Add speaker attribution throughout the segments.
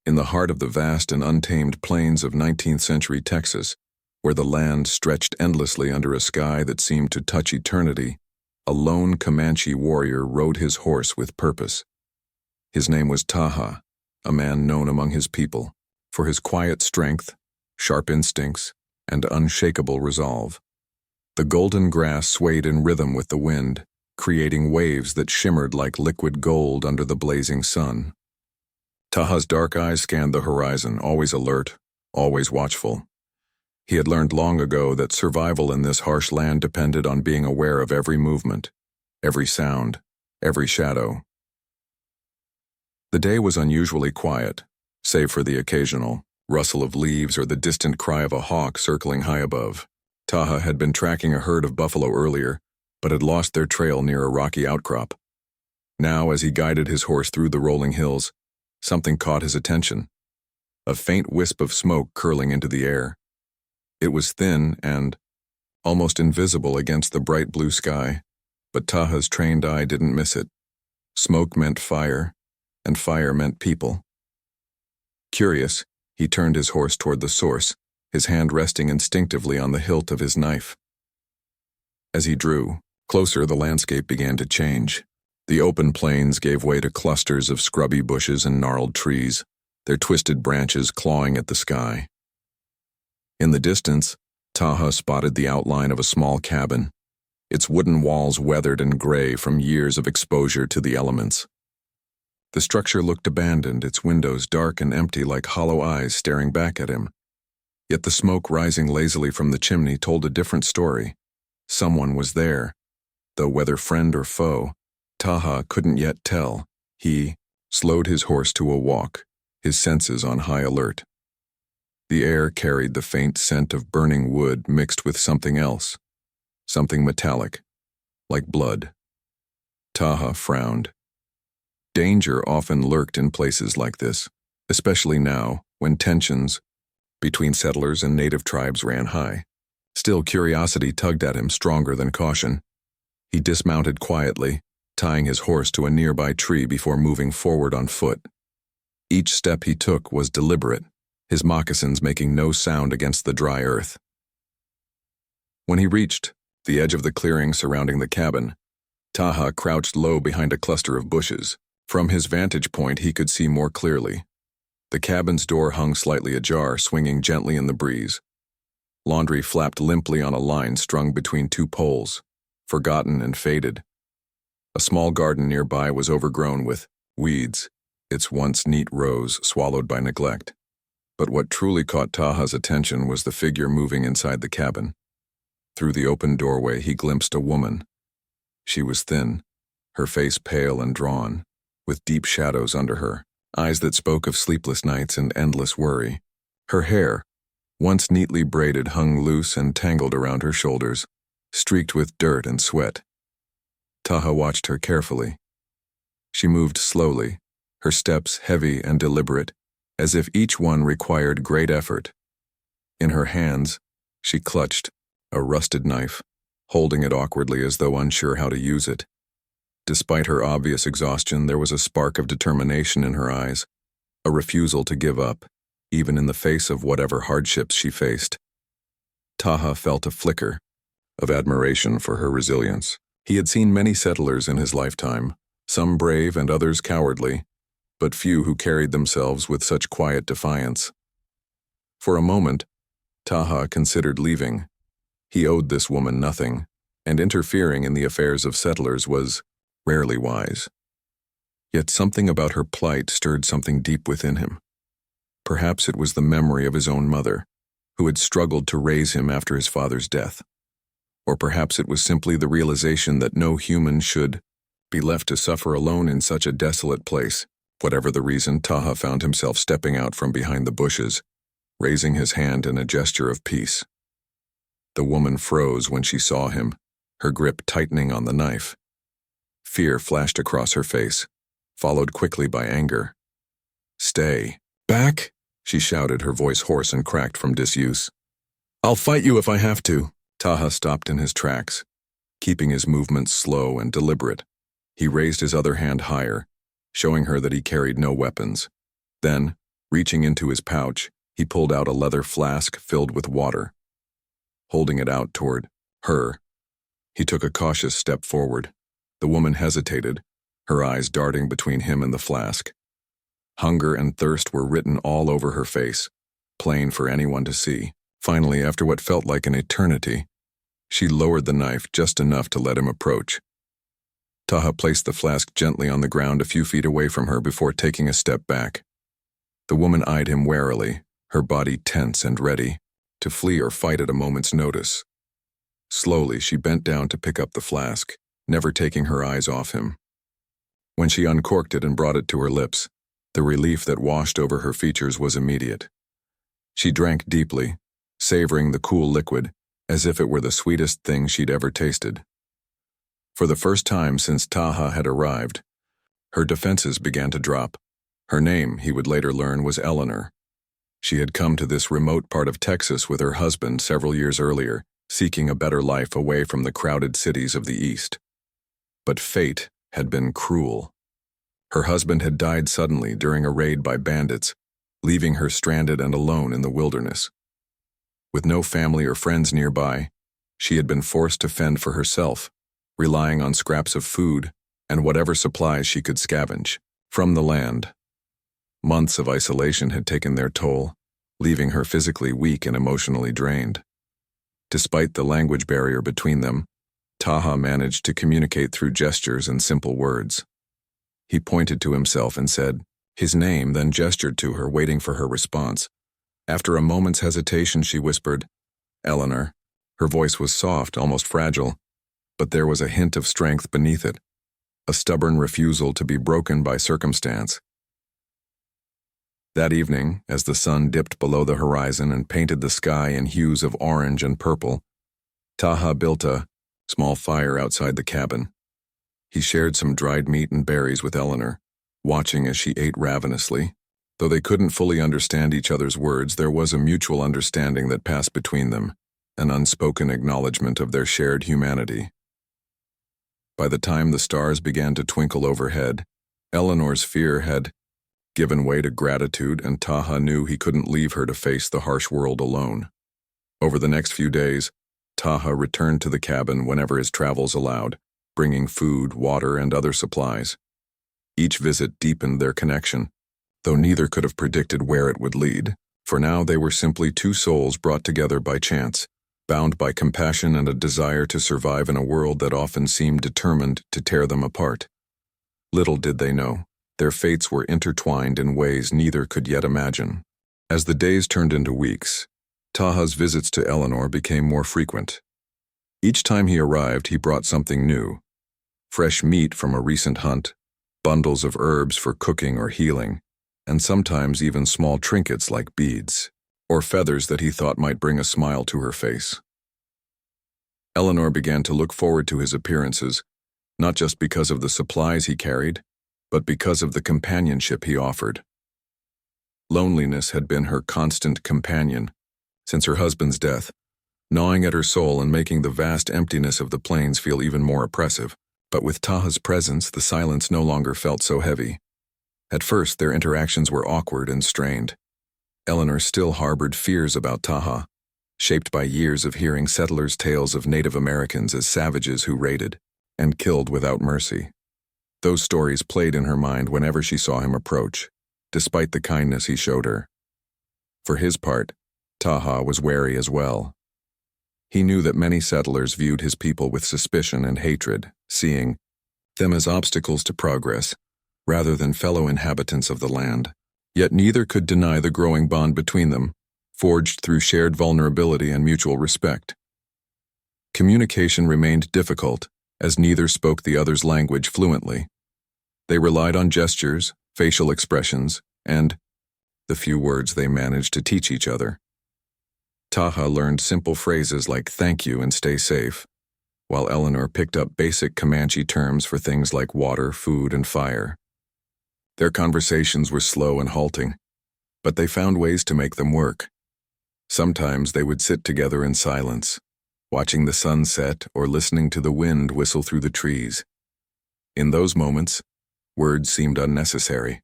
Speaker 1: in the heart of the vast and untamed plains of 19th-century Texas, where the land stretched endlessly under a sky that seemed to touch eternity, a lone Comanche warrior rode his horse with purpose. His name was Taha, a man known among his people for his quiet strength, sharp instincts, and unshakable resolve. The golden grass swayed in rhythm with the wind, creating waves that shimmered like liquid gold under the blazing sun. Taha's dark eyes scanned the horizon, always alert, always watchful. He had learned long ago that survival in this harsh land depended on being aware of every movement, every sound, every shadow. The day was unusually quiet, save for the occasional rustle of leaves or the distant cry of a hawk circling high above. Taha had been tracking a herd of buffalo earlier, but had lost their trail near a rocky outcrop. Now, as he guided his horse through the rolling hills, something caught his attention. A faint wisp of smoke curling into the air. It was thin and almost invisible against the bright blue sky, but Taha's trained eye didn't miss it. Smoke meant fire, and fire meant people. Curious, he turned his horse toward the source, his hand resting instinctively on the hilt of his knife. As he drew closer, the landscape began to change. The open plains gave way to clusters of scrubby bushes and gnarled trees, their twisted branches clawing at the sky. In the distance, Taha spotted the outline of a small cabin, its wooden walls weathered and gray from years of exposure to the elements. The structure looked abandoned, its windows dark and empty like hollow eyes staring back at him. Yet the smoke rising lazily from the chimney told a different story. Someone was there, though whether friend or foe, Taha couldn't yet tell. He slowed his horse to a walk, his senses on high alert. The air carried the faint scent of burning wood mixed with something else, something metallic, like blood. Taha frowned. Danger often lurked in places like this, especially now, when tensions between settlers and native tribes ran high. Still, curiosity tugged at him stronger than caution. He dismounted quietly, tying his horse to a nearby tree before moving forward on foot. Each step he took was deliberate, his moccasins making no sound against the dry earth. When he reached the edge of the clearing surrounding the cabin, Taha crouched low behind a cluster of bushes. From his vantage point, he could see more clearly. The cabin's door hung slightly ajar, swinging gently in the breeze. Laundry flapped limply on a line strung between two poles, forgotten and faded. A small garden nearby was overgrown with weeds, its once neat rows swallowed by neglect. But what truly caught Taha's attention was the figure moving inside the cabin. Through the open doorway, he glimpsed a woman. She was thin, her face pale and drawn, with deep shadows under her, eyes that spoke of sleepless nights and endless worry. Her hair, once neatly braided, hung loose and tangled around her shoulders, streaked with dirt and sweat. Taha watched her carefully. She moved slowly, her steps heavy and deliberate, as if each one required great effort. In her hands, she clutched a rusted knife, holding it awkwardly as though unsure how to use it. Despite her obvious exhaustion, there was a spark of determination in her eyes, a refusal to give up, even in the face of whatever hardships she faced. Taha felt a flicker of admiration for her resilience. He had seen many settlers in his lifetime, some brave and others cowardly, but few who carried themselves with such quiet defiance. For a moment, Taha considered leaving. He owed this woman nothing, and interfering in the affairs of settlers was rarely wise. Yet something about her plight stirred something deep within him. Perhaps it was the memory of his own mother, who had struggled to raise him after his father's death. Or perhaps it was simply the realization that no human should be left to suffer alone in such a desolate place. Whatever the reason, Taha found himself stepping out from behind the bushes, raising his hand in a gesture of peace. The woman froze when she saw him, her grip tightening on the knife. Fear flashed across her face, followed quickly by anger. "Stay back," she shouted, her voice hoarse and cracked from disuse. "I'll fight you if I have to." Taha stopped in his tracks, keeping his movements slow and deliberate. He raised his other hand higher, showing her that he carried no weapons. Then, Reaching into his pouch, he pulled out a leather flask filled with water. Holding it out toward her, he took a cautious step forward. The woman hesitated, her eyes darting between him and the flask. Hunger and thirst were written all over her face, plain for anyone to see. Finally, after what felt like an eternity, she lowered the knife just enough to let him approach. Taha placed the flask gently on the ground a few feet away from her before taking a step back. The woman eyed him warily, her body tense and ready to flee or fight at a moment's notice. Slowly, she bent down to pick up the flask, never taking her eyes off him. When she uncorked it and brought it to her lips, the relief that washed over her features was immediate. She drank deeply, savoring the cool liquid as if it were the sweetest thing she'd ever tasted. For the first time since Taha had arrived, her defenses began to drop. Her name, he would later learn, was Eleanor. She had come to this remote part of Texas with her husband several years earlier, seeking a better life away from the crowded cities of the East. But fate had been cruel. Her husband had died suddenly during a raid by bandits, leaving her stranded and alone in the wilderness. With no family or friends nearby, she had been forced to fend for herself, relying on scraps of food and whatever supplies she could scavenge from the land. Months of isolation had taken their toll, leaving her physically weak and emotionally drained. Despite the language barrier between them, Taha managed to communicate through gestures and simple words. He pointed to himself and said his name, then gestured to her, waiting for her response. After a moment's hesitation, she whispered, "Eleanor." Her voice was soft, almost fragile, but there was a hint of strength beneath it, a stubborn refusal to be broken by circumstance. That evening, as the sun dipped below the horizon and painted the sky in hues of orange and purple, Taha built a small fire outside the cabin. He shared some dried meat and berries with Eleanor, watching as she ate ravenously. Though they couldn't fully understand each other's words, there was a mutual understanding that passed between them, an unspoken acknowledgement of their shared humanity. By the time the stars began to twinkle overhead, Eleanor's fear had given way to gratitude, and Taha knew he couldn't leave her to face the harsh world alone. Over the next few days, Taha returned to the cabin whenever his travels allowed, bringing food, water, and other supplies. Each visit deepened their connection, though neither could have predicted where it would lead. For now they were simply two souls brought together by chance, bound by compassion and a desire to survive in a world that often seemed determined to tear them apart. Little did they know, their fates were intertwined in ways neither could yet imagine. As the days turned into weeks, Taha's visits to Eleanor became more frequent. Each time he arrived, he brought something new: fresh meat from a recent hunt, bundles of herbs for cooking or healing, and sometimes even small trinkets like beads or feathers that he thought might bring a smile to her face. Eleanor began to look forward to his appearances, not just because of the supplies he carried, but because of the companionship he offered. Loneliness had been her constant companion since her husband's death, gnawing at her soul and making the vast emptiness of the plains feel even more oppressive. But with Taha's presence, the silence no longer felt so heavy. At first, their interactions were awkward and strained. Eleanor still harbored fears about Taha, shaped by years of hearing settlers' tales of Native Americans as savages who raided and killed without mercy. Those stories played in her mind whenever she saw him approach, despite the kindness he showed her. For his part, Taha was wary as well. He knew that many settlers viewed his people with suspicion and hatred, seeing them as obstacles to progress, rather than fellow inhabitants of the land. Yet neither could deny the growing bond between them, forged through shared vulnerability and mutual respect. Communication remained difficult, as neither spoke the other's language fluently. They relied on gestures, facial expressions, and the few words they managed to teach each other. Taha learned simple phrases like "thank you" and "stay safe," while Eleanor picked up basic Comanche terms for things like water, food, and fire. Their conversations were slow and halting, but they found ways to make them work. Sometimes they would sit together in silence, watching the sun set or listening to the wind whistle through the trees. In those moments, words seemed unnecessary.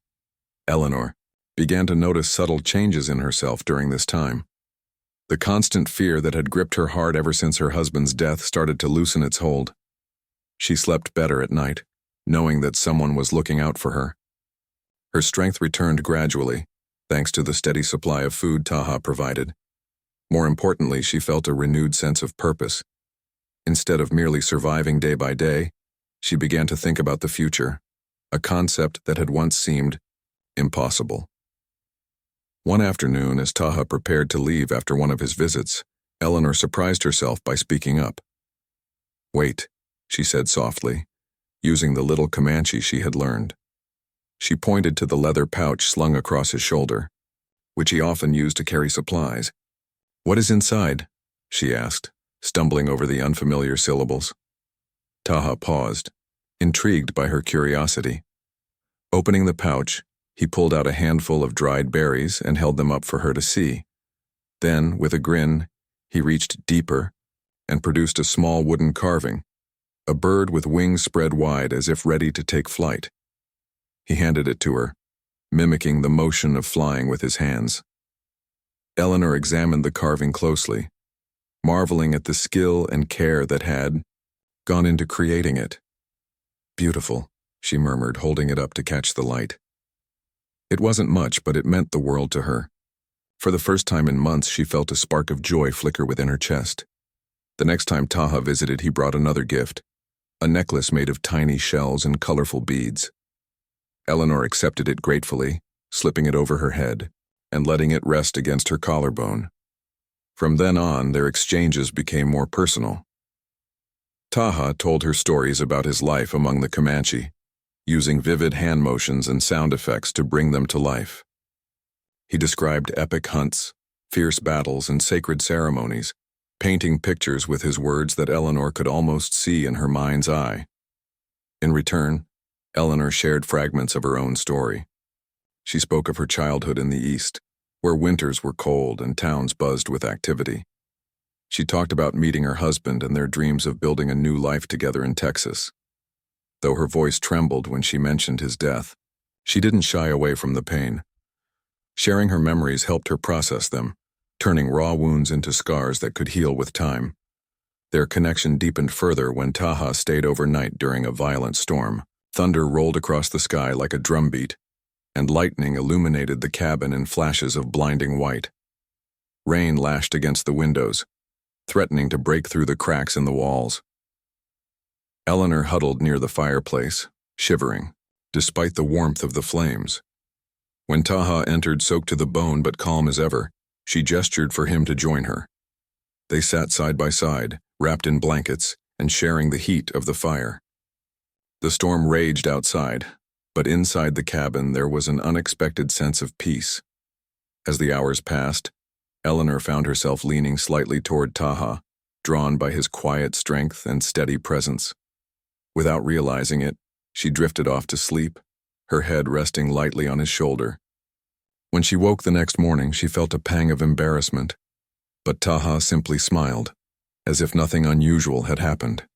Speaker 1: Eleanor, began to notice subtle changes in herself during this time. The constant fear that had gripped her heart ever since her husband's death started to loosen its hold. She slept better at night, knowing that someone was looking out for her. Her strength returned gradually, thanks to the steady supply of food Taha provided. More importantly, she felt a renewed sense of purpose. Instead of merely surviving day by day, she began to think about the future, a concept that had once seemed impossible. One afternoon, as Taha prepared to leave after one of his visits, Eleanor surprised herself by speaking up. "Wait," she said softly, using the little Comanche she had learned. She pointed to the leather pouch slung across his shoulder, which he often used to carry supplies. "What is inside?" she asked, stumbling over the unfamiliar syllables. Taha paused, intrigued by her curiosity. Opening the pouch, he pulled out a handful of dried berries and held them up for her to see. Then, with a grin, he reached deeper and produced a small wooden carving, a bird with wings spread wide as if ready to take flight. He handed it to her, mimicking the motion of flying with his hands. Eleanor examined the carving closely, marveling at the skill and care that had gone into creating it. "Beautiful," she murmured, holding it up to catch the light. It wasn't much, but it meant the world to her. For the first time in months, she felt a spark of joy flicker within her chest. The next time Taha visited, he brought another gift, a necklace made of tiny shells and colorful beads. Eleanor accepted it gratefully, slipping it over her head and letting it rest against her collarbone. From then on, their exchanges became more personal. Taha told her stories about his life among the Comanche, using vivid hand motions and sound effects to bring them to life. He described epic hunts, fierce battles, and sacred ceremonies, painting pictures with his words that Eleanor could almost see in her mind's eye. In return, Eleanor shared fragments of her own story. She spoke of her childhood in the East, where winters were cold and towns buzzed with activity. She talked about meeting her husband and their dreams of building a new life together in Texas. Though her voice trembled when she mentioned his death, she didn't shy away from the pain. Sharing her memories helped her process them, turning raw wounds into scars that could heal with time. Their connection deepened further when Taha stayed overnight during a violent storm. Thunder rolled across the sky like a drumbeat, and lightning illuminated the cabin in flashes of blinding white. Rain lashed against the windows, threatening to break through the cracks in the walls. Eleanor huddled near the fireplace, shivering, despite the warmth of the flames. When Taha entered, soaked to the bone but calm as ever, she gestured for him to join her. They sat side by side, wrapped in blankets and sharing the heat of the fire. The storm raged outside, but inside the cabin there was an unexpected sense of peace. As the hours passed, Eleanor found herself leaning slightly toward Taha, drawn by his quiet strength and steady presence. Without realizing it, she drifted off to sleep, her head resting lightly on his shoulder. When she woke the next morning, she felt a pang of embarrassment, but Taha simply smiled, as if nothing unusual had happened.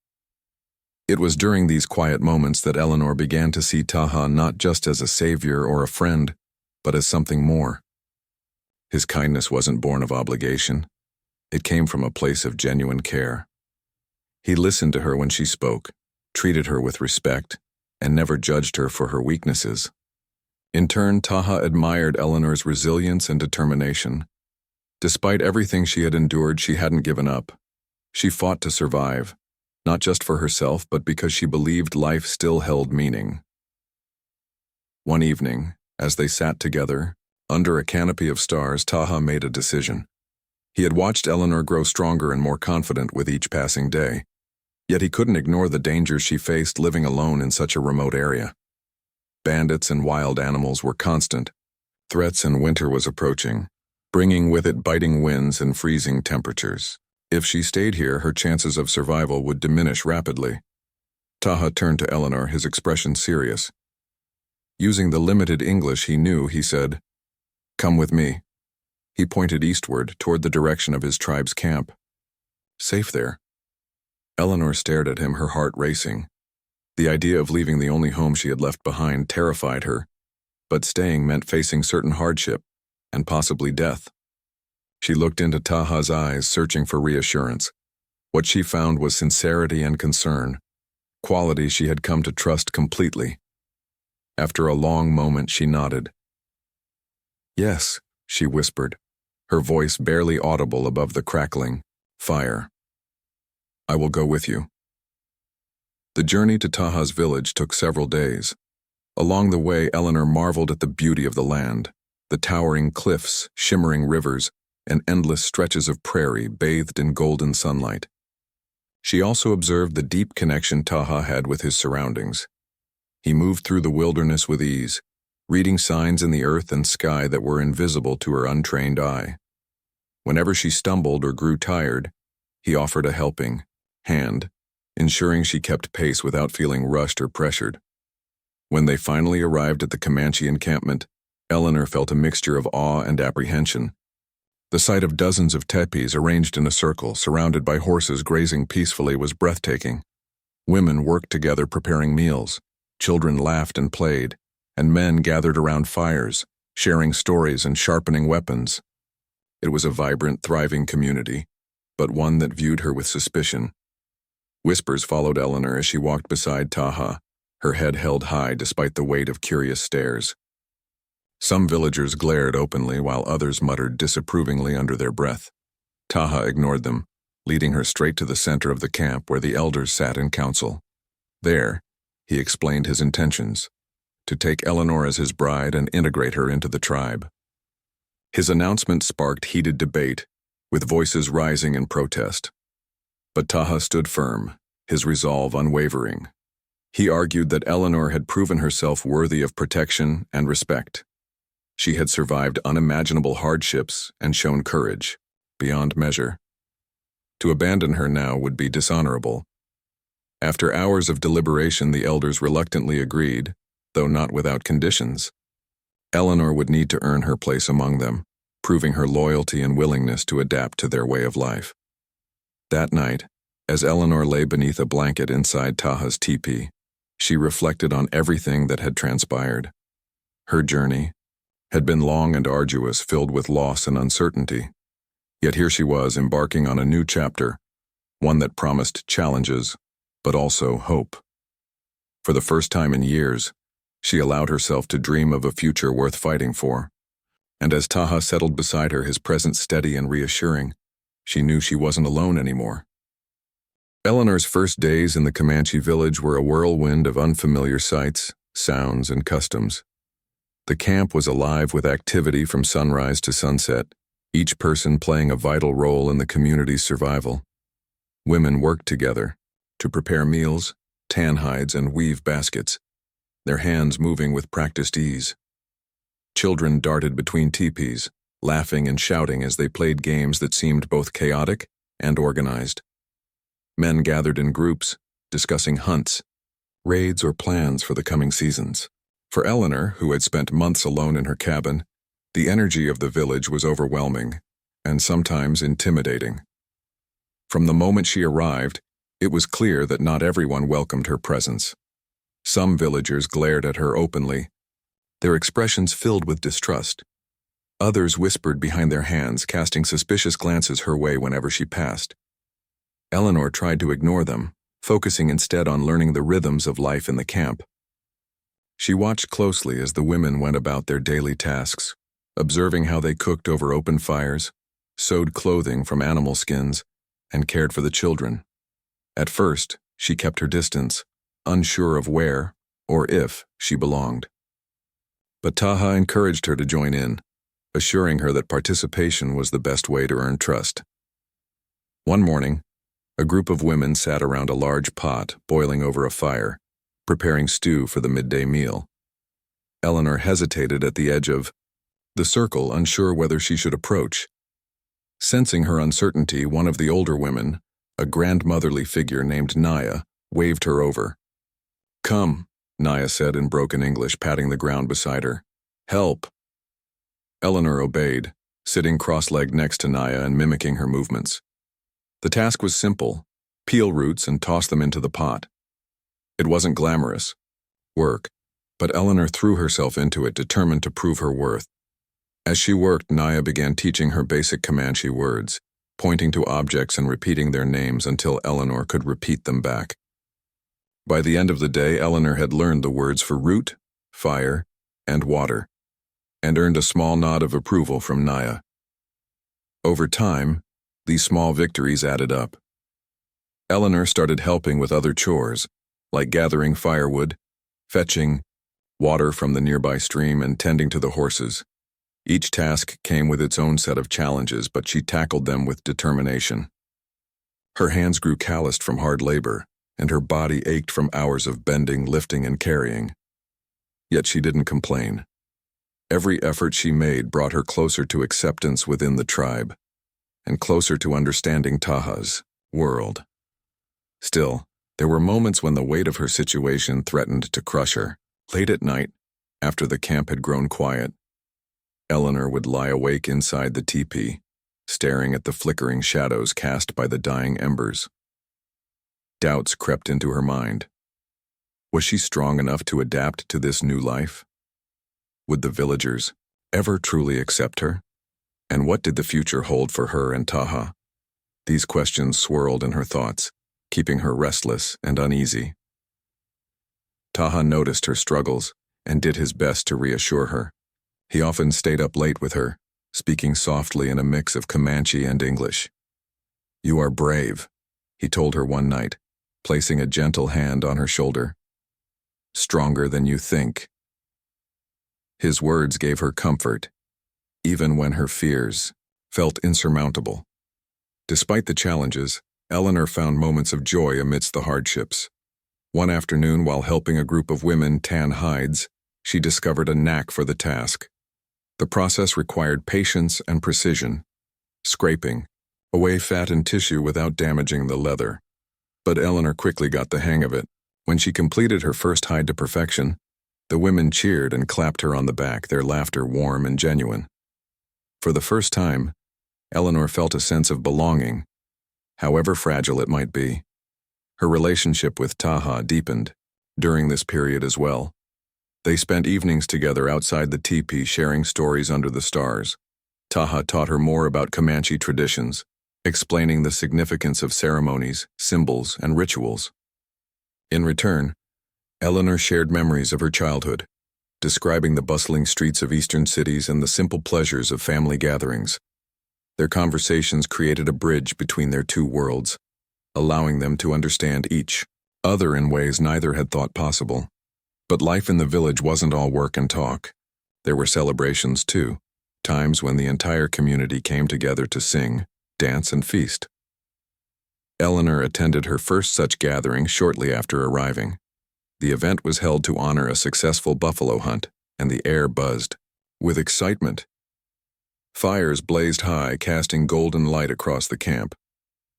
Speaker 1: It was during these quiet moments that Eleanor began to see Taha not just as a savior or a friend, but as something more. His kindness wasn't born of obligation. It came from a place of genuine care. He listened to her when she spoke, treated her with respect, and never judged her for her weaknesses. In turn, Taha admired Eleanor's resilience and determination. Despite everything she had endured, she hadn't given up. She fought to survive, not just for herself, but because she believed life still held meaning. One evening, as they sat together, under a canopy of stars, Taha made a decision. He had watched Eleanor grow stronger and more confident with each passing day, yet he couldn't ignore the dangers she faced living alone in such a remote area. Bandits and wild animals were constant. Threats and winter was approaching, bringing with it biting winds and freezing temperatures. If she stayed here, her chances of survival would diminish rapidly. Taha turned to Eleanor, his expression serious. Using the limited English he knew, he said, "Come with me." He pointed eastward, toward the direction of his tribe's camp. "Safe there?" Eleanor stared at him, her heart racing. The idea of leaving the only home she had left behind terrified her, but staying meant facing certain hardship, and possibly death. She looked into Taha's eyes, searching for reassurance. What she found was sincerity and concern, qualities she had come to trust completely. After a long moment, she nodded. "Yes," she whispered, her voice barely audible above the crackling fire. "I will go with you." The journey to Taha's village took several days. Along the way, Eleanor marveled at the beauty of the land, the towering cliffs, shimmering rivers, and endless stretches of prairie bathed in golden sunlight. She also observed the deep connection Taha had with his surroundings. He moved through the wilderness with ease, reading signs in the earth and sky that were invisible to her untrained eye. Whenever she stumbled or grew tired, he offered a helping hand, ensuring she kept pace without feeling rushed or pressured. When they finally arrived at the Comanche encampment, Eleanor felt a mixture of awe and apprehension. The sight of dozens of tepees arranged in a circle, surrounded by horses grazing peacefully, was breathtaking. Women worked together preparing meals, children laughed and played, and men gathered around fires, sharing stories and sharpening weapons. It was a vibrant, thriving community, but one that viewed her with suspicion. Whispers followed Eleanor as she walked beside Taha, her head held high despite the weight of curious stares. Some villagers glared openly while others muttered disapprovingly under their breath. Taha ignored them, leading her straight to the center of the camp where the elders sat in council. There, he explained his intentions: to take Eleanor as his bride and integrate her into the tribe. His announcement sparked heated debate, with voices rising in protest. But Taha stood firm, his resolve unwavering. He argued that Eleanor had proven herself worthy of protection and respect. She had survived unimaginable hardships and shown courage, beyond measure. To abandon her now would be dishonorable. After hours of deliberation, the elders reluctantly agreed, though not without conditions. Eleanor would need to earn her place among them, proving her loyalty and willingness to adapt to their way of life. That night, as Eleanor lay beneath a blanket inside Taha's teepee, she reflected on everything that had transpired. Her journey had been long and arduous, filled with loss and uncertainty. Yet here she was, embarking on a new chapter, one that promised challenges, but also hope. For the first time in years, she allowed herself to dream of a future worth fighting for. And as Taha settled beside her, his presence steady and reassuring, she knew she wasn't alone anymore. Eleanor's first days in the Comanche village were a whirlwind of unfamiliar sights, sounds, and customs. The camp was alive with activity from sunrise to sunset, each person playing a vital role in the community's survival. Women worked together to prepare meals, tan hides, and weave baskets, their hands moving with practiced ease. Children darted between teepees, laughing and shouting as they played games that seemed both chaotic and organized. Men gathered in groups, discussing hunts, raids, or plans for the coming seasons. For Eleanor, who had spent months alone in her cabin, the energy of the village was overwhelming and sometimes intimidating. From the moment she arrived, it was clear that not everyone welcomed her presence. Some villagers glared at her openly, their expressions filled with distrust. Others whispered behind their hands, casting suspicious glances her way whenever she passed. Eleanor tried to ignore them, focusing instead on learning the rhythms of life in the camp. She watched closely as the women went about their daily tasks, observing how they cooked over open fires, sewed clothing from animal skins, and cared for the children. At first, she kept her distance, unsure of where or if she belonged. But Taha encouraged her to join in, assuring her that participation was the best way to earn trust. One morning, a group of women sat around a large pot boiling over a fire, preparing stew for the midday meal. Eleanor hesitated at the edge of the circle, unsure whether she should approach. Sensing her uncertainty, one of the older women, a grandmotherly figure named Naya, waved her over. "Come," Naya said in broken English, patting the ground beside her. "Help." Eleanor obeyed, sitting cross-legged next to Naya and mimicking her movements. The task was simple: peel roots and toss them into the pot. It wasn't glamorous work, But Eleanor threw herself into it, determined to prove her worth. As she worked, Naya began teaching her basic Comanche words, pointing to objects and repeating their names until Eleanor could repeat them back. By the end of the day, Eleanor had learned the words for root, fire, and water, and earned a small nod of approval from Naya. Over time, these small victories added up. Eleanor started helping with other chores, like gathering firewood, fetching water from the nearby stream, and tending to the horses. Each task came with its own set of challenges, but she tackled them with determination. Her hands grew calloused from hard labor, and her body ached from hours of bending, lifting, and carrying. Yet she didn't complain. Every effort she made brought her closer to acceptance within the tribe, and closer to understanding Taha's world. Still, there were moments when the weight of her situation threatened to crush her. Late at night, after the camp had grown quiet, Eleanor would lie awake inside the teepee, staring at the flickering shadows cast by the dying embers. Doubts crept into her mind. Was she strong enough to adapt to this new life? Would the villagers ever truly accept her? And what did the future hold for her and Taha? These questions swirled in her thoughts, keeping her restless and uneasy. Taha noticed her struggles and did his best to reassure her. He often stayed up late with her, speaking softly in a mix of Comanche and English. "You are brave," he told her one night, placing a gentle hand on her shoulder. "Stronger than you think." His words gave her comfort, even when her fears felt insurmountable. Despite the challenges, Eleanor found moments of joy amidst the hardships. One afternoon, while helping a group of women tan hides, she discovered a knack for the task. The process required patience and precision, scraping away fat and tissue without damaging the leather. But Eleanor quickly got the hang of it. When she completed her first hide to perfection, the women cheered and clapped her on the back, their laughter warm and genuine. For the first time, Eleanor felt a sense of belonging, however fragile it might be. Her relationship with Taha deepened during this period as well. They spent evenings together outside the teepee, sharing stories under the stars. Taha taught her more about Comanche traditions, explaining the significance of ceremonies, symbols, and rituals. In return, Eleanor shared memories of her childhood, describing the bustling streets of eastern cities and the simple pleasures of family gatherings. Their conversations created a bridge between their two worlds, allowing them to understand each other in ways neither had thought possible. But life in the village wasn't all work and talk. There were celebrations too, times when the entire community came together to sing, dance, and feast. Eleanor attended her first such gathering shortly after arriving. The event was held to honor a successful buffalo hunt, and the air buzzed with excitement. Fires blazed high, casting golden light across the camp.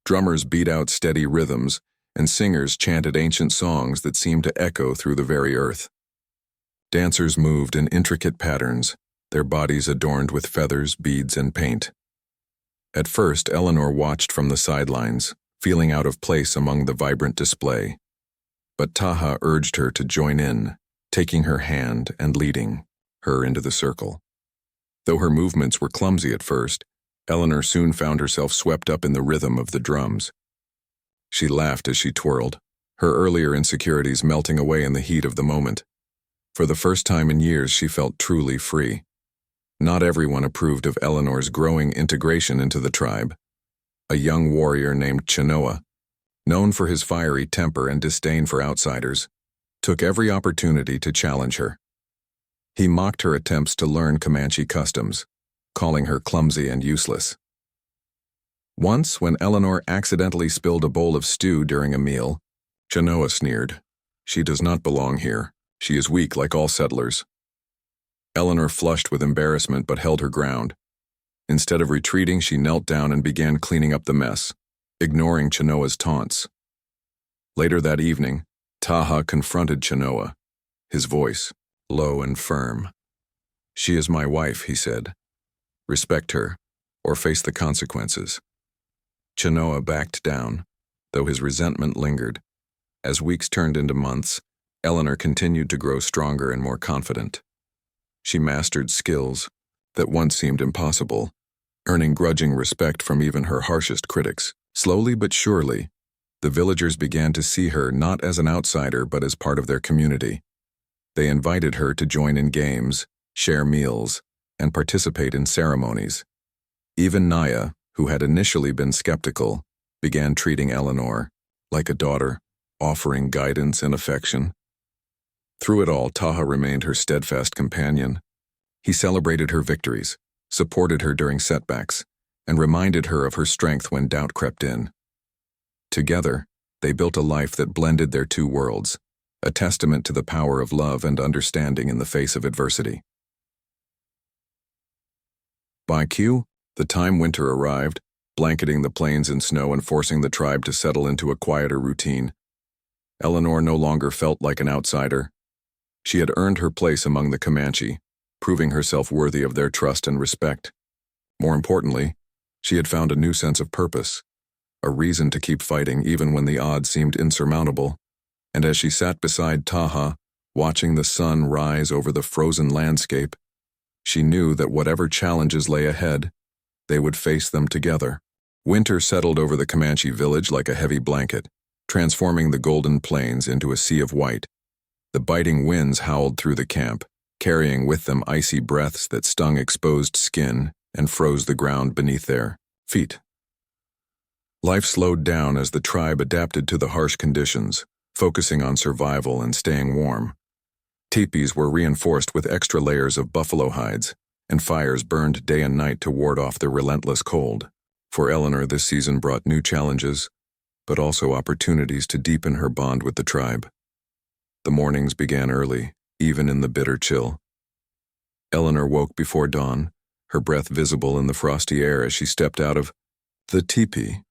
Speaker 1: Drummers beat out steady rhythms, and singers chanted ancient songs that seemed to echo through the very earth. Dancers moved in intricate patterns, their bodies adorned with feathers, beads, and paint. At first, Eleanor watched from the sidelines, feeling out of place among the vibrant display. But Taha urged her to join in, taking her hand and leading her into the circle. Though her movements were clumsy at first, Eleanor soon found herself swept up in the rhythm of the drums. She laughed as she twirled, her earlier insecurities melting away in the heat of the moment. For the first time in years, she felt truly free. Not everyone approved of Eleanor's growing integration into the tribe. A young warrior named Chenoa, known for his fiery temper and disdain for outsiders, took every opportunity to challenge her. He mocked her attempts to learn Comanche customs, calling her clumsy and useless. Once, when Eleanor accidentally spilled a bowl of stew during a meal, Chenoa sneered, "She does not belong here. She is weak like all settlers." Eleanor flushed with embarrassment but held her ground. Instead of retreating, she knelt down and began cleaning up the mess, ignoring Chenoa's taunts. Later that evening, Taha confronted Chenoa, his voice low and firm. "She is my wife," he said. "Respect her, or face the consequences." Chenoa backed down, though his resentment lingered. As weeks turned into months, Eleanor continued to grow stronger and more confident. She mastered skills that once seemed impossible, earning grudging respect from even her harshest critics. Slowly but surely, the villagers began to see her not as an outsider but as part of their community. They invited her to join in games, share meals, and participate in ceremonies. Even Naya, who had initially been skeptical, began treating Eleanor like a daughter, offering guidance and affection. Through it all, Taha remained her steadfast companion. He celebrated her victories, supported her during setbacks, and reminded her of her strength when doubt crept in. Together, they built a life that blended their two worlds, a testament to the power of love and understanding in the face of adversity. By the time winter arrived, blanketing the plains in snow and forcing the tribe to settle into a quieter routine. Eleanor no longer felt like an outsider. She had earned her place among the Comanche, proving herself worthy of their trust and respect. More importantly, she had found a new sense of purpose, a reason to keep fighting even when the odds seemed insurmountable. And as she sat beside Taha, watching the sun rise over the frozen landscape, she knew that whatever challenges lay ahead, they would face them together. Winter settled over the Comanche village like a heavy blanket, transforming the golden plains into a sea of white. The biting winds howled through the camp, carrying with them icy breaths that stung exposed skin and froze the ground beneath their feet. Life slowed down as the tribe adapted to the harsh conditions, focusing on survival and staying warm. Teepees were reinforced with extra layers of buffalo hides, and fires burned day and night to ward off the relentless cold. For Eleanor, this season brought new challenges, but also opportunities to deepen her bond with the tribe. The mornings began early, even in the bitter chill. Eleanor woke before dawn, her breath visible in the frosty air as she stepped out of the teepee.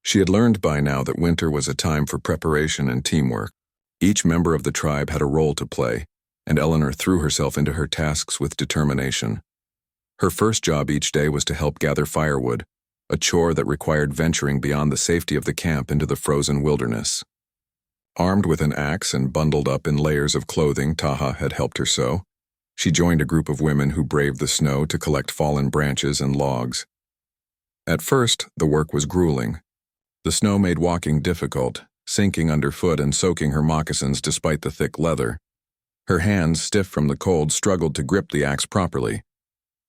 Speaker 1: She had learned by now that winter was a time for preparation and teamwork. Each member of the tribe had a role to play, and Eleanor threw herself into her tasks with determination. Her first job each day was to help gather firewood, a chore that required venturing beyond the safety of the camp into the frozen wilderness. Armed with an axe and bundled up in layers of clothing Taha had helped her sew, she joined a group of women who braved the snow to collect fallen branches and logs. At first, the work was grueling. The snow made walking difficult, sinking underfoot and soaking her moccasins despite the thick leather. Her hands, stiff from the cold, struggled to grip the axe properly.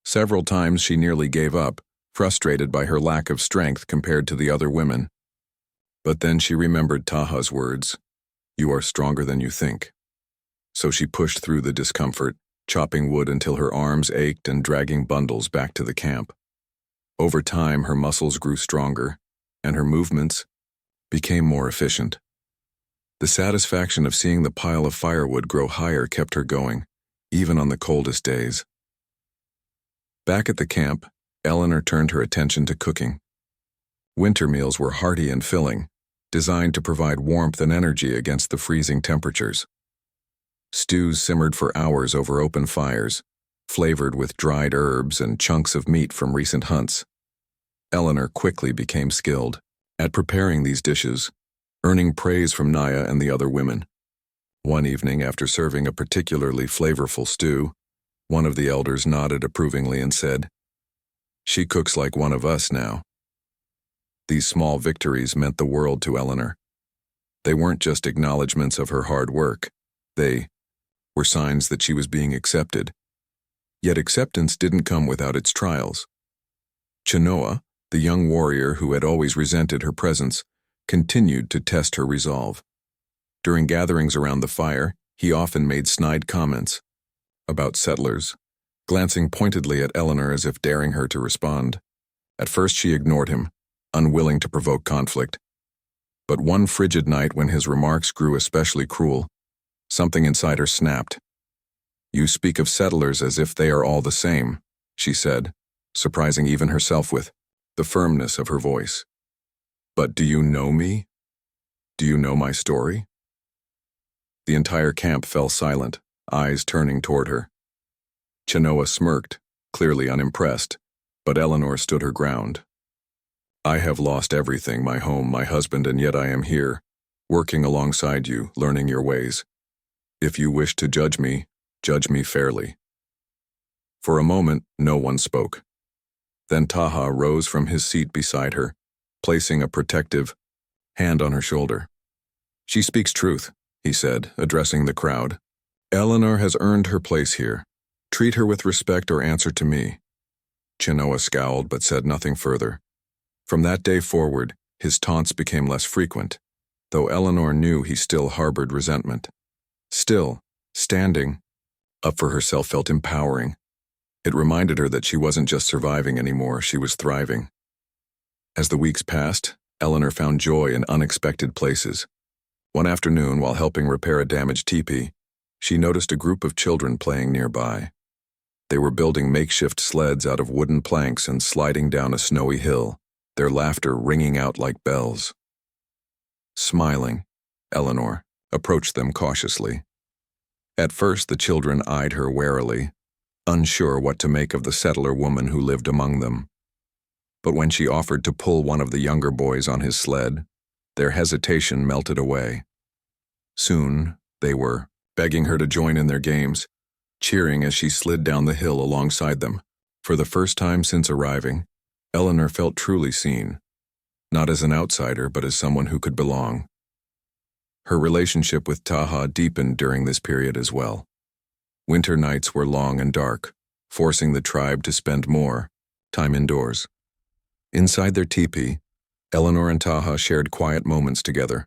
Speaker 1: Several times she nearly gave up, frustrated by her lack of strength compared to the other women. But then she remembered Taha's words, "You are stronger than you think." So she pushed through the discomfort, chopping wood until her arms ached and dragging bundles back to the camp. Over time, her muscles grew stronger, and her movements became more efficient. The satisfaction of seeing the pile of firewood grow higher kept her going, even on the coldest days. Back at the camp, Eleanor turned her attention to cooking. Winter meals were hearty and filling, designed to provide warmth and energy against the freezing temperatures. Stews simmered for hours over open fires, flavored with dried herbs and chunks of meat from recent hunts. Eleanor quickly became skilled at preparing these dishes, earning praise from Naya and the other women. One evening, after serving a particularly flavorful stew, one of the elders nodded approvingly and said, "She cooks like one of us now." These small victories meant the world to Eleanor. They weren't just acknowledgments of her hard work. They were signs that she was being accepted. Yet acceptance didn't come without its trials. Chenoa, the young warrior who had always resented her presence, continued to test her resolve. During gatherings around the fire, he often made snide comments about settlers, glancing pointedly at Eleanor as if daring her to respond. At first she ignored him, unwilling to provoke conflict. But one frigid night when his remarks grew especially cruel, something inside her snapped. "You speak of settlers as if they are all the same," she said, surprising even herself with the firmness of her voice. "But do you know me? Do you know my story?" The entire camp fell silent, eyes turning toward her. Chenoa smirked, clearly unimpressed, but Eleanor stood her ground. "I have lost everything, my home, my husband, and yet I am here, working alongside you, learning your ways. If you wish to judge me fairly." For a moment, no one spoke. Then Taha rose from his seat beside her, placing a protective hand on her shoulder. "She speaks truth," he said, addressing the crowd. "Eleanor has earned her place here. Treat her with respect or answer to me." Chenoa scowled but said nothing further. From that day forward, his taunts became less frequent, though Eleanor knew he still harbored resentment. Still, standing up for herself felt empowering. It reminded her that she wasn't just surviving anymore, she was thriving. As the weeks passed, Eleanor found joy in unexpected places. One afternoon, while helping repair a damaged teepee, she noticed a group of children playing nearby. They were building makeshift sleds out of wooden planks and sliding down a snowy hill, their laughter ringing out like bells. Smiling, Eleanor approached them cautiously. At first, the children eyed her warily, unsure what to make of the settler woman who lived among them. But when she offered to pull one of the younger boys on his sled, their hesitation melted away. Soon, they were begging her to join in their games, cheering as she slid down the hill alongside them. For the first time since arriving, Eleanor felt truly seen, not as an outsider but as someone who could belong. Her relationship with Taha deepened during this period as well. Winter nights were long and dark, forcing the tribe to spend more time indoors. Inside their teepee, Eleanor and Taha shared quiet moments together,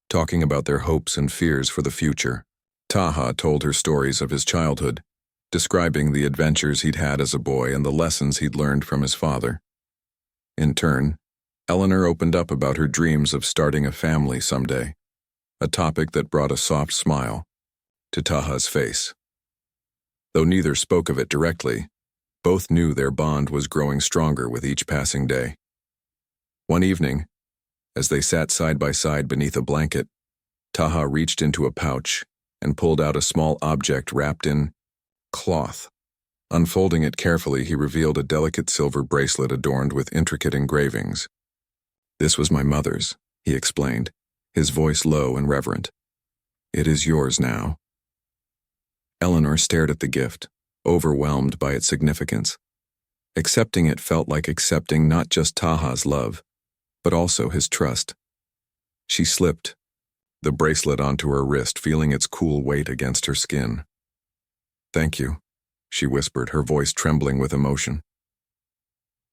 Speaker 1: talking about their hopes and fears for the future. Taha told her stories of his childhood, describing the adventures he'd had as a boy and the lessons he'd learned from his father. In turn, Eleanor opened up about her dreams of starting a family someday, a topic that brought a soft smile to Taha's face. Though neither spoke of it directly, both knew their bond was growing stronger with each passing day. One evening, as they sat side by side beneath a blanket, Taha reached into a pouch and pulled out a small object wrapped in cloth. Unfolding it carefully, he revealed a delicate silver bracelet adorned with intricate engravings. "This was my mother's," he explained, his voice low and reverent. "It is yours now." Eleanor stared at the gift, overwhelmed by its significance. Accepting it felt like accepting not just Taha's love, but also his trust. She slipped the bracelet onto her wrist, feeling its cool weight against her skin. "Thank you," she whispered, her voice trembling with emotion.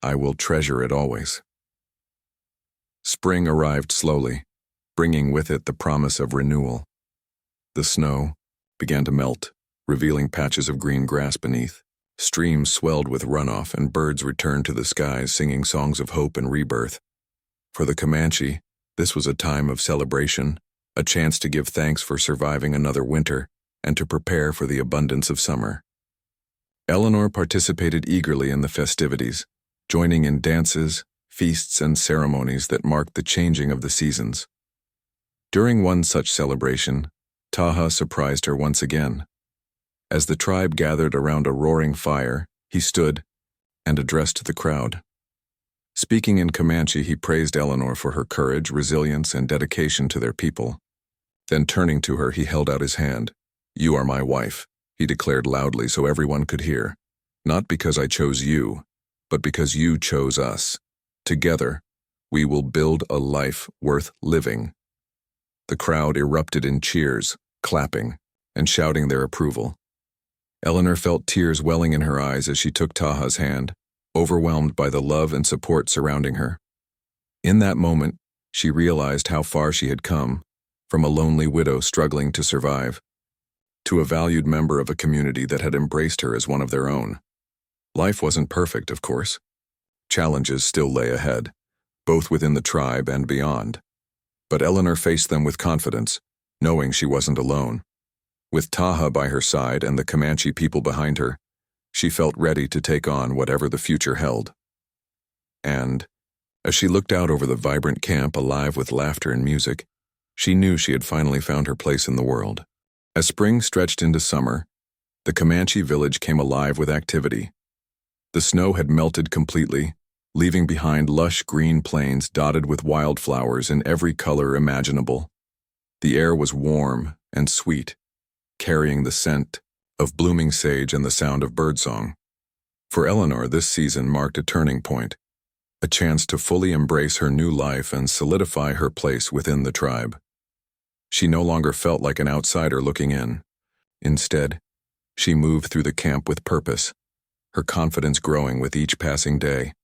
Speaker 1: "I will treasure it always." Spring arrived slowly, bringing with it the promise of renewal. The snow began to melt, revealing patches of green grass beneath. Streams swelled with runoff, and birds returned to the skies singing songs of hope and rebirth. For the Comanche, this was a time of celebration, a chance to give thanks for surviving another winter and to prepare for the abundance of summer. Eleanor participated eagerly in the festivities, joining in dances, feasts, and ceremonies that marked the changing of the seasons. During one such celebration, Taha surprised her once again. As the tribe gathered around a roaring fire, he stood and addressed the crowd. Speaking in Comanche, he praised Eleanor for her courage, resilience, and dedication to their people. Then turning to her, he held out his hand. "You are my wife," he declared loudly so everyone could hear. "Not because I chose you, but because you chose us. Together, we will build a life worth living." The crowd erupted in cheers, clapping, and shouting their approval. Eleanor felt tears welling in her eyes as she took Taha's hand, overwhelmed by the love and support surrounding her. In that moment, she realized how far she had come, from a lonely widow struggling to survive, to a valued member of a community that had embraced her as one of their own. Life wasn't perfect, of course. Challenges still lay ahead, both within the tribe and beyond. But Eleanor faced them with confidence, knowing she wasn't alone. With Taha by her side and the Comanche people behind her, she felt ready to take on whatever the future held. And, as she looked out over the vibrant camp alive with laughter and music, she knew she had finally found her place in the world. As spring stretched into summer, the Comanche village came alive with activity. The snow had melted completely, leaving behind lush green plains dotted with wildflowers in every color imaginable. The air was warm and sweet, carrying the scent of blooming sage and the sound of birdsong. For Eleanor, this season marked a turning point, a chance to fully embrace her new life and solidify her place within the tribe. She no longer felt like an outsider looking in. Instead, she moved through the camp with purpose, her confidence growing with each passing day.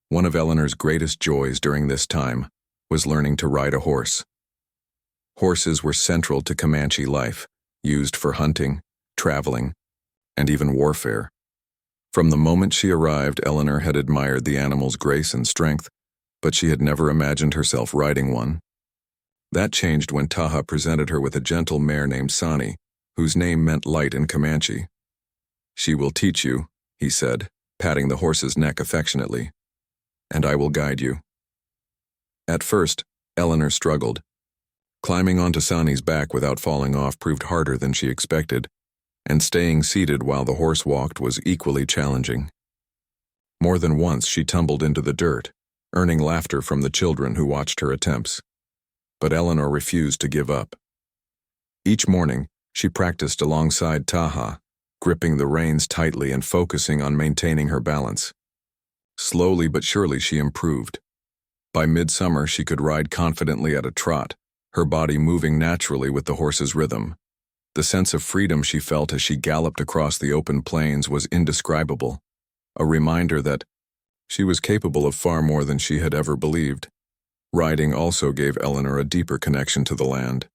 Speaker 1: One of Eleanor's greatest joys during this time was learning to ride a horse. Horses were central to Comanche life, used for hunting, traveling, and even warfare. From the moment she arrived, Eleanor had admired the animal's grace and strength, but she had never imagined herself riding one. That changed when Taha presented her with a gentle mare named Sani, whose name meant light in Comanche. "She will teach you," he said, patting the horse's neck affectionately, "and I will guide you." At first, Eleanor struggled. Climbing onto Sani's back without falling off proved harder than she expected, and staying seated while the horse walked was equally challenging. More than once she tumbled into the dirt, earning laughter from the children who watched her attempts. But Eleanor refused to give up. Each morning, she practiced alongside Taha, gripping the reins tightly and focusing on maintaining her balance. Slowly but surely she improved. By midsummer, she could ride confidently at a trot, her body moving naturally with the horse's rhythm. The sense of freedom she felt as she galloped across the open plains was indescribable, a reminder that she was capable of far more than she had ever believed. Riding also gave Eleanor a deeper connection to the land.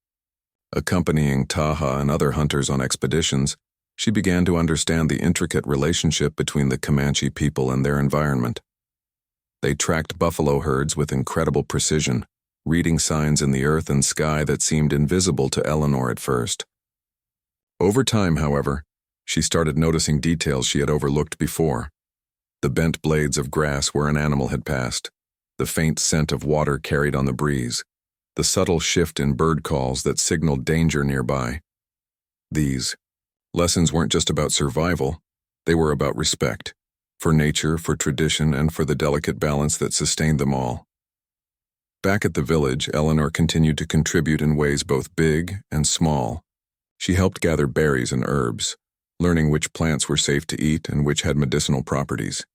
Speaker 1: Accompanying Taha and other hunters on expeditions, she began to understand the intricate relationship between the Comanche people and their environment. They tracked buffalo herds with incredible precision, reading signs in the earth and sky that seemed invisible to Eleanor at first. Over time, however, she started noticing details she had overlooked before. The bent blades of grass where an animal had passed, the faint scent of water carried on the breeze, the subtle shift in bird calls that signaled danger nearby. These lessons weren't just about survival, they were about respect, for nature, for tradition, and for the delicate balance that sustained them all. Back at the village, Eleanor continued to contribute in ways both big and small. She helped gather berries and herbs, learning which plants were safe to eat and which had medicinal properties.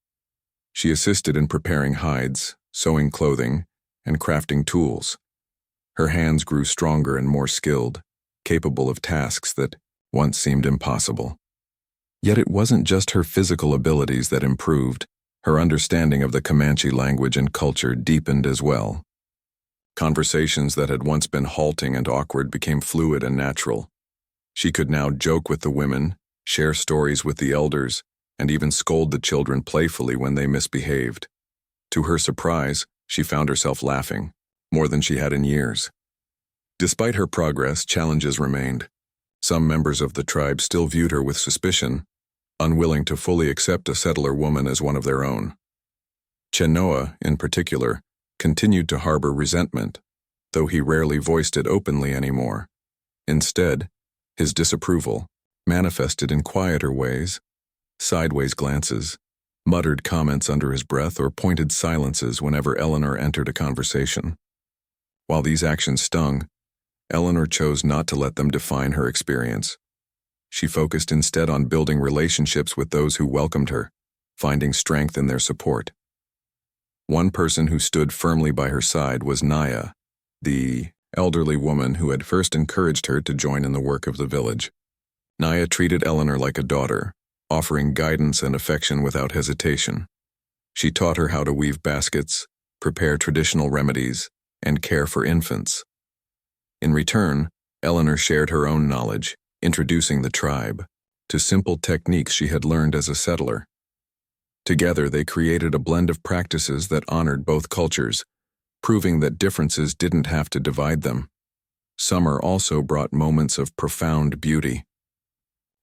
Speaker 1: She assisted in preparing hides, sewing clothing, and crafting tools. Her hands grew stronger and more skilled, capable of tasks that once seemed impossible. Yet it wasn't just her physical abilities that improved. Her understanding of the Comanche language and culture deepened as well. Conversations that had once been halting and awkward became fluid and natural. She could now joke with the women, share stories with the elders, and even scold the children playfully when they misbehaved. To her surprise, she found herself laughing, more than she had in years. Despite her progress, challenges remained. Some members of the tribe still viewed her with suspicion, unwilling to fully accept a settler woman as one of their own. Chenoa, in particular, continued to harbor resentment, though he rarely voiced it openly anymore. Instead, his disapproval manifested in quieter ways, sideways glances, muttered comments under his breath, or pointed silences whenever Eleanor entered a conversation. While these actions stung, Eleanor chose not to let them define her experience. She focused instead on building relationships with those who welcomed her, finding strength in their support. One person who stood firmly by her side was Naya, the elderly woman who had first encouraged her to join in the work of the village. Naya treated Eleanor like a daughter, offering guidance and affection without hesitation. She taught her how to weave baskets, prepare traditional remedies, and care for infants. In return, Eleanor shared her own knowledge, introducing the tribe to simple techniques she had learned as a settler. Together, they created a blend of practices that honored both cultures, proving that differences didn't have to divide them. Summer also brought moments of profound beauty.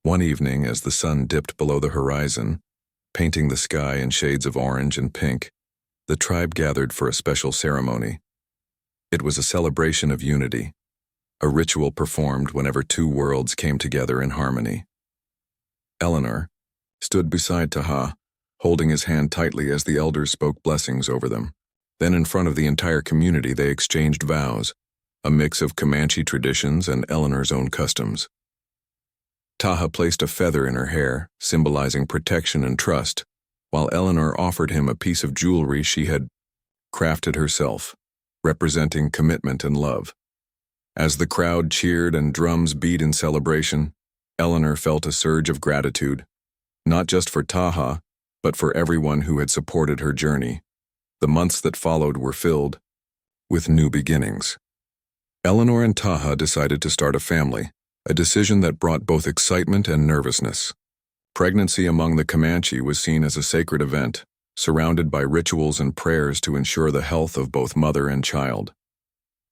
Speaker 1: One evening, as the sun dipped below the horizon, painting the sky in shades of orange and pink, the tribe gathered for a special ceremony. It was a celebration of unity, a ritual performed whenever two worlds came together in harmony. Eleanor stood beside Taha, holding his hand tightly as the elders spoke blessings over them. Then in front of the entire community they exchanged vows, a mix of Comanche traditions and Eleanor's own customs. Taha placed a feather in her hair, symbolizing protection and trust, while Eleanor offered him a piece of jewelry she had crafted herself, representing commitment and love. As the crowd cheered and drums beat in celebration, Eleanor felt a surge of gratitude, not just for Taha, but for everyone who had supported her journey. The months that followed were filled with new beginnings. Eleanor and Taha decided to start a family, a decision that brought both excitement and nervousness. Pregnancy among the Comanche was seen as a sacred event, surrounded by rituals and prayers to ensure the health of both mother and child.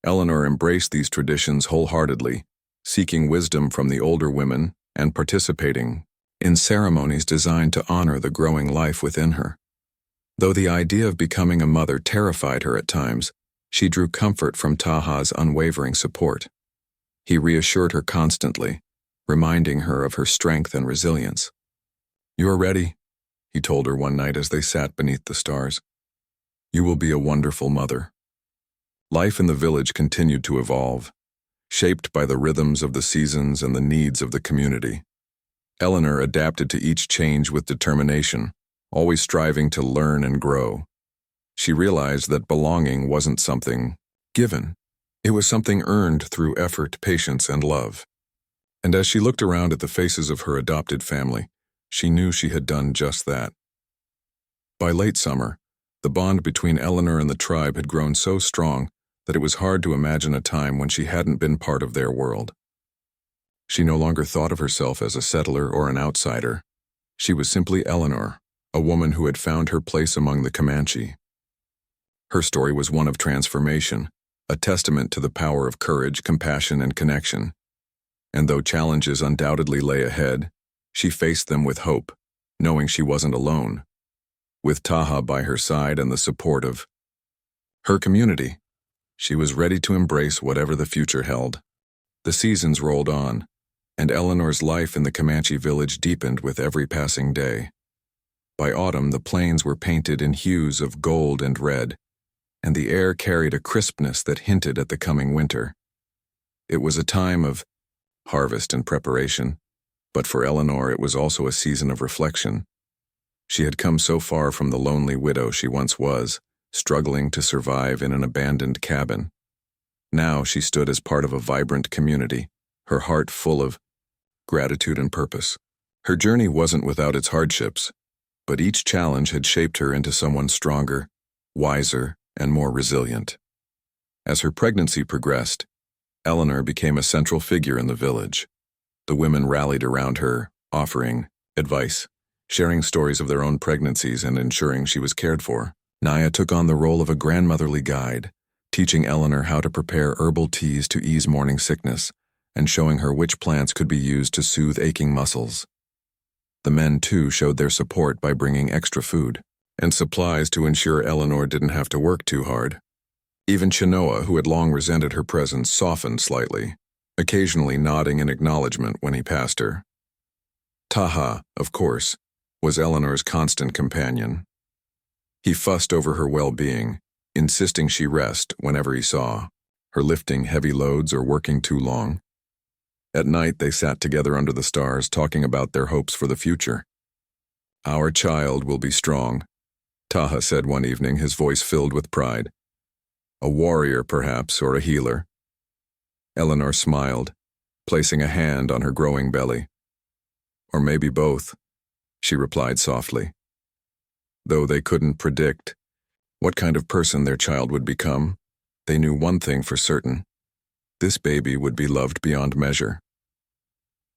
Speaker 1: Eleanor embraced these traditions wholeheartedly, seeking wisdom from the older women and participating in ceremonies designed to honor the growing life within her. Though the idea of becoming a mother terrified her at times, she drew comfort from Taha's unwavering support. He reassured her constantly, reminding her of her strength and resilience. "You are ready," he told her one night as they sat beneath the stars. "You will be a wonderful mother." Life in the village continued to evolve, shaped by the rhythms of the seasons and the needs of the community. Eleanor adapted to each change with determination, always striving to learn and grow. She realized that belonging wasn't something given. It was something earned through effort, patience, and love. And as she looked around at the faces of her adopted family, she knew she had done just that. By late summer, the bond between Eleanor and the tribe had grown so strong that it was hard to imagine a time when she hadn't been part of their world. She no longer thought of herself as a settler or an outsider. She was simply Eleanor, a woman who had found her place among the Comanche. Her story was one of transformation, a testament to the power of courage, compassion, and connection. And though challenges undoubtedly lay ahead, she faced them with hope, knowing she wasn't alone. With Taha by her side and the support of her community, she was ready to embrace whatever the future held. The seasons rolled on, and Eleanor's life in the Comanche village deepened with every passing day. By autumn, the plains were painted in hues of gold and red, and the air carried a crispness that hinted at the coming winter. It was a time of harvest and preparation, but for Eleanor it was also a season of reflection. She had come so far from the lonely widow she once was, struggling to survive in an abandoned cabin. Now she stood as part of a vibrant community, her heart full of gratitude and purpose. Her journey wasn't without its hardships, but each challenge had shaped her into someone stronger, wiser, and more resilient. As her pregnancy progressed, Eleanor became a central figure in the village. The women rallied around her, offering advice, sharing stories of their own pregnancies and ensuring she was cared for. Naya took on the role of a grandmotherly guide, teaching Eleanor how to prepare herbal teas to ease morning sickness and showing her which plants could be used to soothe aching muscles. The men, too, showed their support by bringing extra food and supplies to ensure Eleanor didn't have to work too hard. Even Chinoa, who had long resented her presence, softened slightly, occasionally nodding in acknowledgement when he passed her. Taha, of course, was Eleanor's constant companion. He fussed over her well-being, insisting she rest whenever he saw her lifting heavy loads or working too long. At night, they sat together under the stars, talking about their hopes for the future. "Our child will be strong," Taha said one evening, his voice filled with pride. "A warrior, perhaps, or a healer." Eleanor smiled, placing a hand on her growing belly. "Or maybe both," she replied softly. Though they couldn't predict what kind of person their child would become, they knew one thing for certain: this baby would be loved beyond measure.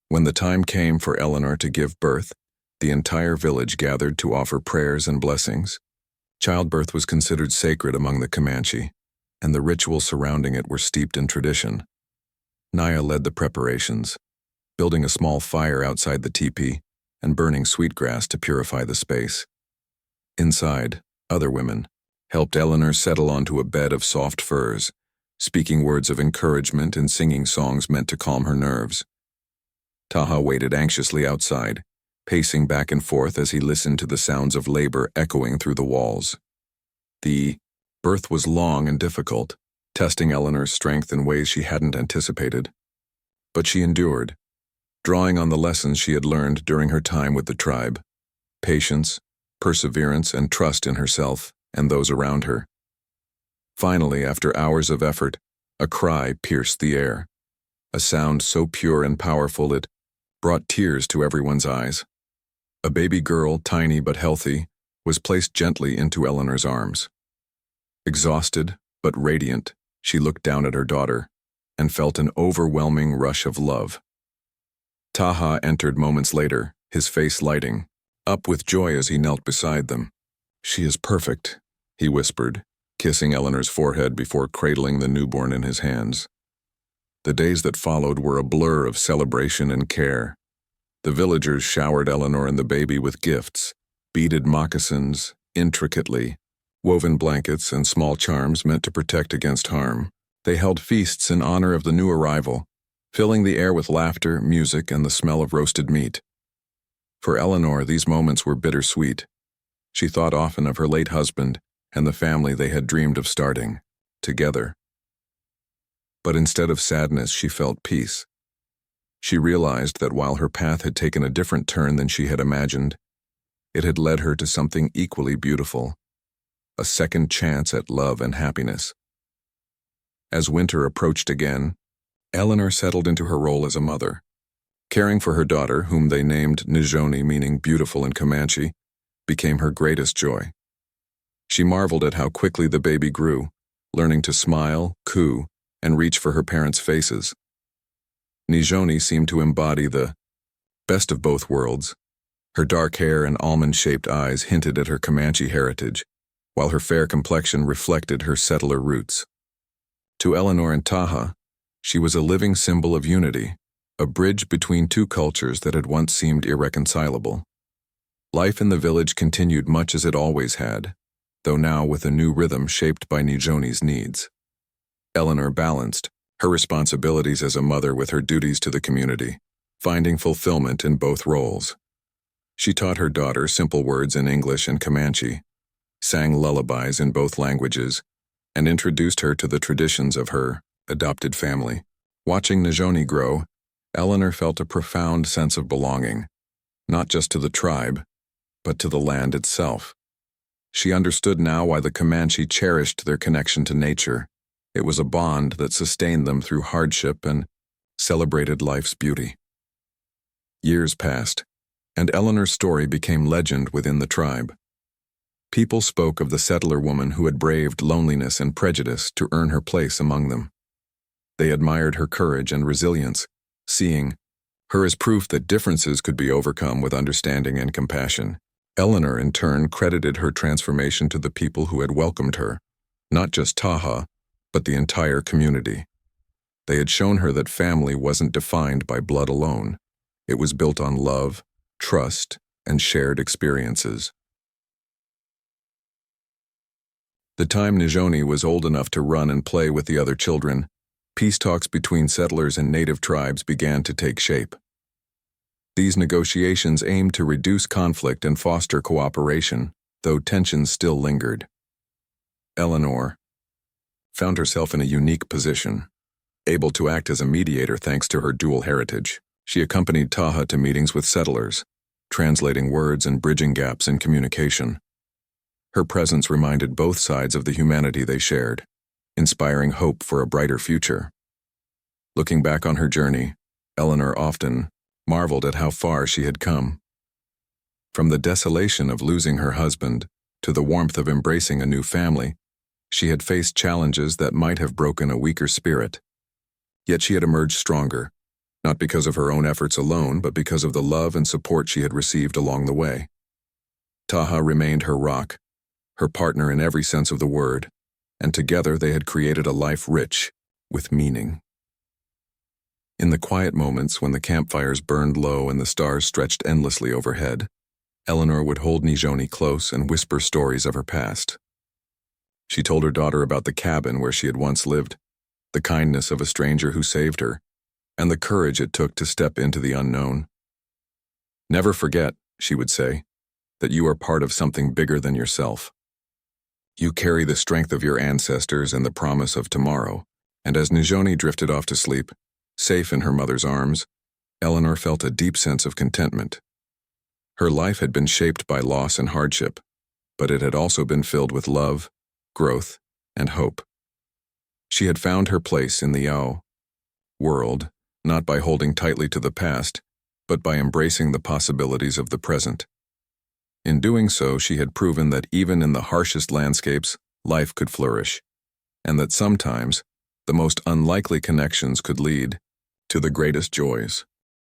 Speaker 1: When the time came for Eleanor to give birth, the entire village gathered to offer prayers and blessings. Childbirth was considered sacred among the Comanche, and the rituals surrounding it were steeped in tradition. Naya led the preparations, building a small fire outside the teepee and burning sweetgrass to purify the space. Inside, other women helped Eleanor settle onto a bed of soft furs, speaking words of encouragement and singing songs meant to calm her nerves. Taha waited anxiously outside, pacing back and forth as he listened to the sounds of labor echoing through the walls. The birth was long and difficult, testing Eleanor's strength in ways she hadn't anticipated. But she endured, drawing on the lessons she had learned during her time with the tribe: patience, perseverance, and trust in herself and those around her. Finally, after hours of effort, a cry pierced the air, a sound so pure and powerful it brought tears to everyone's eyes. A baby girl, tiny but healthy, was placed gently into Eleanor's arms. Exhausted, but radiant, she looked down at her daughter and felt an overwhelming rush of love. Taha entered moments later, his face lighting up with joy as he knelt beside them. "She is perfect," he whispered, kissing Eleanor's forehead before cradling the newborn in his hands. The days that followed were a blur of celebration and care. The villagers showered Eleanor and the baby with gifts: beaded moccasins, intricately woven blankets, and small charms meant to protect against harm. They held feasts in honor of the new arrival, filling the air with laughter, music, and the smell of roasted meat. For Eleanor, these moments were bittersweet. She thought often of her late husband and the family they had dreamed of starting together. But instead of sadness, she felt peace. She realized that while her path had taken a different turn than she had imagined, it had led her to something equally beautiful: a second chance at love and happiness. As winter approached again, Eleanor settled into her role as a mother. Caring for her daughter, whom they named Nijoni, meaning beautiful in Comanche, became her greatest joy. She marveled at how quickly the baby grew, learning to smile, coo, and reach for her parents' faces. Nijoni seemed to embody the best of both worlds. Her dark hair and almond-shaped eyes hinted at her Comanche heritage, while her fair complexion reflected her settler roots. To Eleanor and Taha, she was a living symbol of unity, a bridge between two cultures that had once seemed irreconcilable. Life in the village continued much as it always had, though now with a new rhythm shaped by Nijoni's needs. Eleanor balanced her responsibilities as a mother with her duties to the community, finding fulfillment in both roles. She taught her daughter simple words in English and Comanche, sang lullabies in both languages, and introduced her to the traditions of her adopted family. Watching Nijoni grow, Eleanor felt a profound sense of belonging, not just to the tribe, but to the land itself. She understood now why the Comanche cherished their connection to nature. It was a bond that sustained them through hardship and celebrated life's beauty. Years passed, and Eleanor's story became legend within the tribe. People spoke of the settler woman who had braved loneliness and prejudice to earn her place among them. They admired her courage and resilience, seeing her as proof that differences could be overcome with understanding and compassion. Eleanor, in turn, credited her transformation to the people who had welcomed her, not just Taha, but the entire community. They had shown her that family wasn't defined by blood alone. It was built on love, trust, and shared experiences. The time Nijoni was old enough to run and play with the other children, peace talks between settlers and native tribes began to take shape. These negotiations aimed to reduce conflict and foster cooperation, though tensions still lingered. Eleanor found herself in a unique position, able to act as a mediator thanks to her dual heritage. She accompanied Taha to meetings with settlers, translating words and bridging gaps in communication. Her presence reminded both sides of the humanity they shared, inspiring hope for a brighter future. Looking back on her journey, Eleanor often marveled at how far she had come. From the desolation of losing her husband to the warmth of embracing a new family, she had faced challenges that might have broken a weaker spirit. Yet she had emerged stronger, not because of her own efforts alone, but because of the love and support she had received along the way. Taha remained her rock, her partner in every sense of the word, and together they had created a life rich with meaning. In the quiet moments when the campfires burned low and the stars stretched endlessly overhead, Eleanor would hold Nijoni close and whisper stories of her past. She told her daughter about the cabin where she had once lived, the kindness of a stranger who saved her, and the courage it took to step into the unknown. "Never forget," she would say, "that you are part of something bigger than yourself. You carry the strength of your ancestors and the promise of tomorrow." And as Nijoni drifted off to sleep, safe in her mother's arms, Eleanor felt a deep sense of contentment. Her life had been shaped by loss and hardship, but it had also been filled with love, growth, and hope. She had found her place in the world, not by holding tightly to the past, but by embracing the possibilities of the present. In doing so, she had proven that even in the harshest landscapes, life could flourish, and that sometimes the most unlikely connections could lead to the greatest joys.